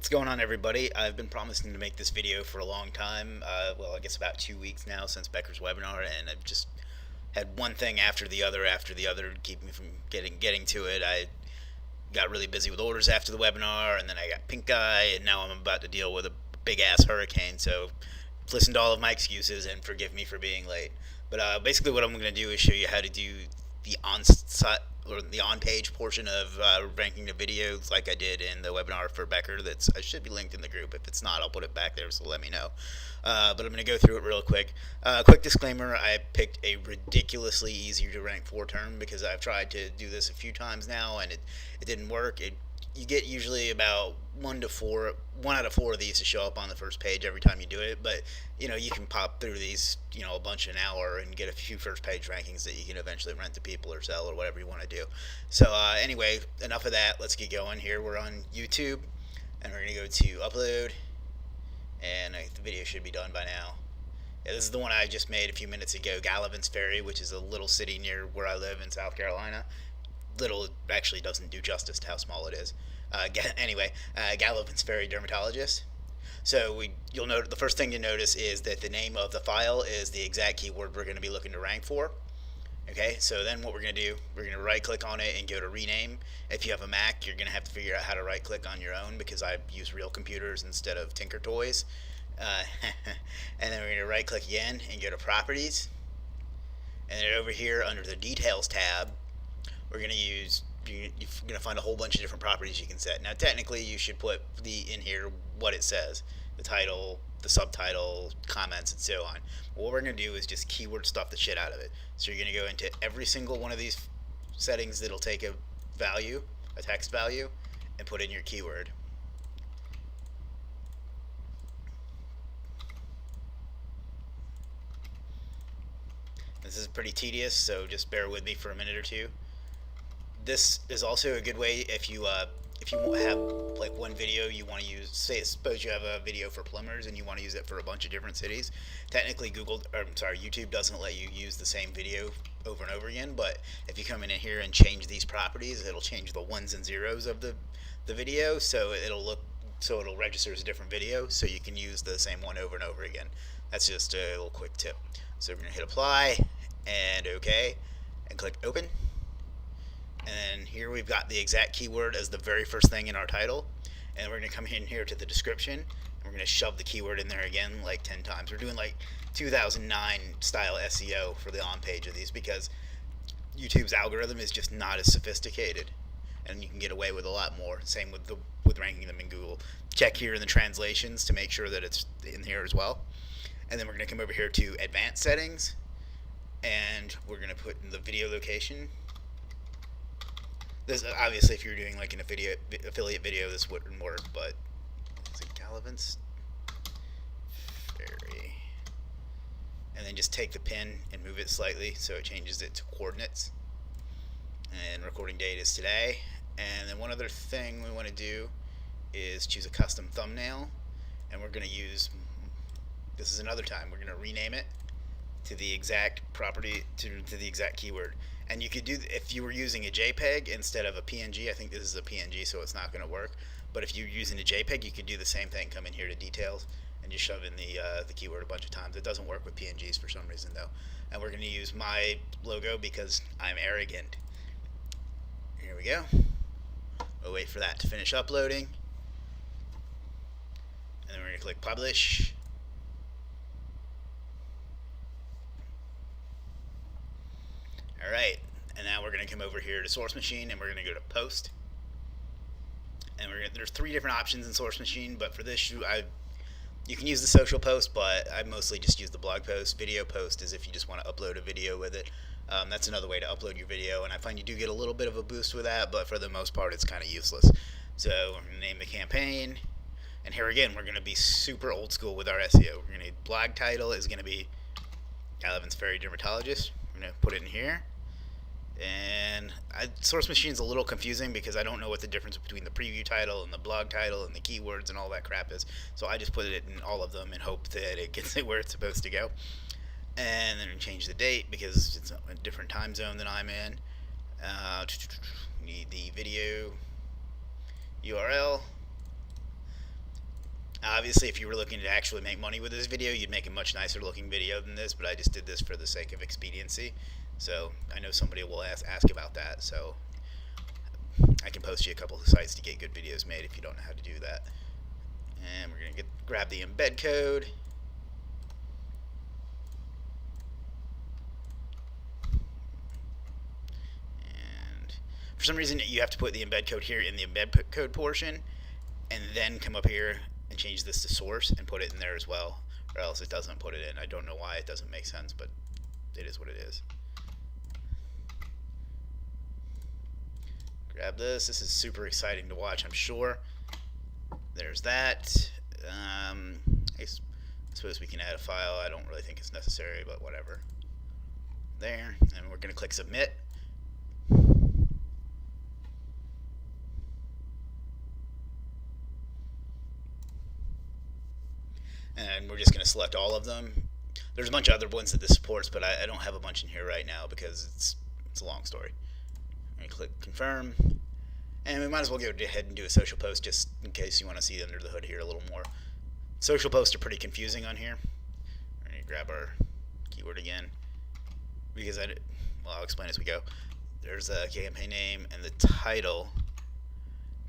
What's going on, everybody? I've been promising to make this video for a long time. Well, I guess about 2 weeks now since Becker's webinar, and I've just had one thing after the other to keep me from getting to it. I got really busy with orders after the webinar, and then I got pink eye, and now I'm about to deal with a big ass hurricane. So listen to all of my excuses and forgive me for being late. But basically, what I'm going to do is show you how to do the on-page portion of ranking the videos, like I did in the webinar for Becker. That's I should be linked in the group. If it's not, I'll put it back there. So let me know. But I'm going to go through it real quick. Quick disclaimer: I picked a ridiculously easier to rank for term because I've tried to do this a few times now, and it didn't work. You get usually about one out of four of these to show up on the first page every time you do it. But you can pop through these, a bunch an hour and get a few first page rankings that you can eventually rent to people or sell or whatever you want to do. So anyway, enough of that. Let's get going here. We're on YouTube, and we're gonna go to upload, and the video should be done by now. Yeah, this is the one I just made a few minutes ago. Gallivan's Ferry, which is a little city near where I live in South Carolina. Little actually doesn't do justice to how small it is. Anyway, Gallivan's Ferry dermatologist. So you'll note the first thing you notice is that the name of the file is the exact keyword we're going to be looking to rank for. Okay, so then what we're going to do, we're going to right click on it and go to rename. If you have a Mac, you're going to have to figure out how to right click on your own because I use real computers instead of Tinker Toys. And then we're going to right click again and go to properties. And then over here under the details tab, you're going to find a whole bunch of different properties you can set. Now, technically, you should put in here what it says, the title, the subtitle, comments, and so on. But what we're going to do is just keyword stuff the shit out of it. So you're going to go into every single one of these settings that'll take a value, a text value, and put in your keyword. This is pretty tedious, so just bear with me for a minute or two. This is also a good way if you have like one video you want to use. Suppose you have a video for plumbers and you want to use it for a bunch of different cities. Technically, YouTube doesn't let you use the same video over and over again. But if you come in here and change these properties, it'll change the ones and zeros of the video, so it'll register as a different video, so you can use the same one over and over again. That's just a little quick tip. So we're gonna hit apply and OK, and click open. And here we've got the exact keyword as the very first thing in our title. And we're going to come in here to the description, and we're going to shove the keyword in there again like 10 times. We're doing like 2009 style SEO for the on page of these because YouTube's algorithm is just not as sophisticated, and you can get away with a lot more. Same with ranking them in Google. Check here in the translations to make sure that it's in here as well. And then we're going to come over here to advanced settings, and we're going to put in the video location. This obviously, if you're doing like an affiliate video, this wouldn't work. But is it Gallivan's Ferry? And then just take the pin and move it slightly so it changes it to coordinates. And recording date is today. And then one other thing we want to do is choose a custom thumbnail, and we're going to use. This is another time we're going to rename it to the exact property to the exact keyword. And you could do, if you were using a JPEG instead of a PNG, I think this is a PNG, so it's not going to work. But if you're using a JPEG, you could do the same thing. Come in here to details and just shove in the keyword a bunch of times. It doesn't work with PNGs for some reason though. And we're going to use my logo because I'm arrogant. Here we go. We'll wait for that to finish uploading. And then we're going to click publish. Alright, and now we're going to come over here to Source Machine, and we're going to go to Post. And there's 3 different options in Source Machine, but for this, you can use the social post, but I mostly just use the blog post. Video post is if you just want to upload a video with it. That's another way to upload your video, and I find you do get a little bit of a boost with that, but for the most part, it's kind of useless. So we're going to name the campaign, and here again, we're going to be super old school with our SEO. We're going to blog title is going to be Gallivan's Ferry Dermatologist. We're going to put it in here. And Source Machine's a little confusing because I don't know what the difference between the preview title and the blog title and the keywords and all that crap is. So I just put it in all of them and hope that it gets it where it's supposed to go. And then change the date because it's a different time zone than I'm in. Need the video URL. Obviously, if you were looking to actually make money with this video, you'd make a much nicer looking video than this, but I just did this for the sake of expediency. So I know somebody will ask about that, so I can post you a couple of sites to get good videos made if you don't know how to do that. And we're going to grab the embed code. And for some reason, you have to put the embed code here in the embed code portion, and then come up here and change this to source and put it in there as well, or else it doesn't put it in. I don't know why it doesn't make sense, but it is what it is. Grab this. This is super exciting to watch, I'm sure. There's that. I suppose we can add a file. I don't really think it's necessary, but whatever. There, and we're going to click submit. And we're just going to select all of them. There's a bunch of other ones that this supports, but I don't have a bunch in here right now because it's a long story. I'm going to click confirm. And we might as well go ahead and do a social post just in case you want to see under the hood here a little more. Social posts are pretty confusing on here. We're going to grab our keyword again because I'll explain as we go. There's a campaign name and the title,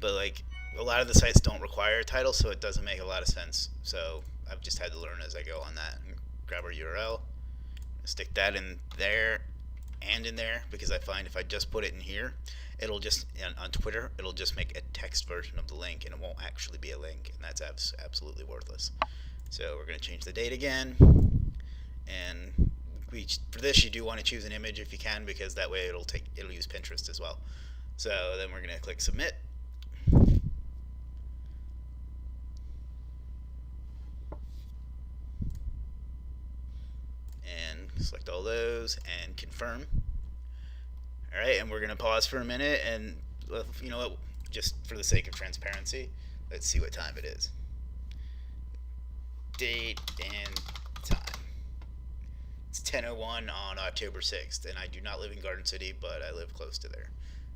but like a lot of the sites don't require a title, so it doesn't make a lot of sense. So I've just had to learn as I go on that. And grab our URL, stick that in there and in there, because I find if I just put it in here, it'll just, on Twitter, it'll just make a text version of the link and it won't actually be a link, and that's absolutely worthless. So we're going to change the date again, and for this you do want to choose an image if you can, because that way it'll use Pinterest as well. So then we're going to click submit. And select all those and confirm. Alright, and we're going to pause for a minute, and you know what, just for the sake of transparency, let's see what time it is. Date and time. It's 10:01 on October 6th, and I do not live in Garden City, but I live close to there.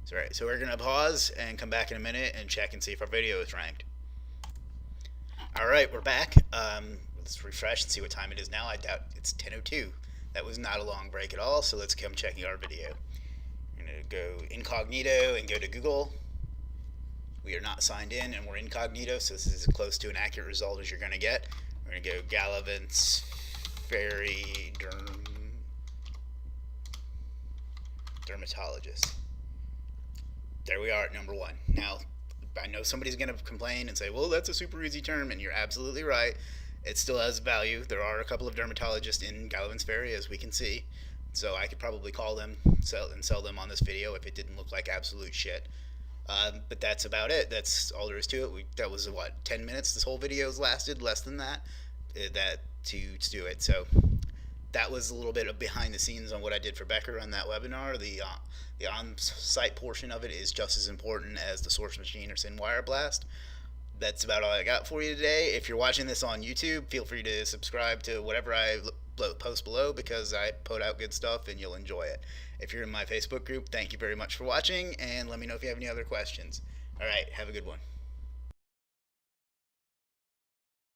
So, alright, so we're going to pause and come back in a minute and check and see if our video is ranked. Alright, we're back. Let's refresh and see what time it is now. I doubt it's 10:02. That was not a long break at all, so let's come checking our video. We're going to go incognito and go to Google. We are not signed in, and we're incognito, so this is as close to an accurate result as you're going to get. We're going to go Galavant's Fairy Dermatologist. There we are at number 1. Now, I know somebody's going to complain and say, well, that's a super easy term, and you're absolutely right. It still has value. There are a couple of dermatologists in Galavant's Ferry, as we can see, so I could probably call them and sell them on this video if it didn't look like absolute shit. But that's about it. That's all there is to it. That was, what, 10 minutes this whole video's lasted? Less than that? To do it. So that was a little bit of behind the scenes on what I did for Becker on that webinar. The on-site portion of it is just as important as the source machine or SynWire Blast. That's about all I got for you today. If you're watching this on YouTube, feel free to subscribe to whatever I post below, because I put out good stuff and you'll enjoy it. If you're in my Facebook group, thank you very much for watching, and let me know if you have any other questions. Alright, have a good one.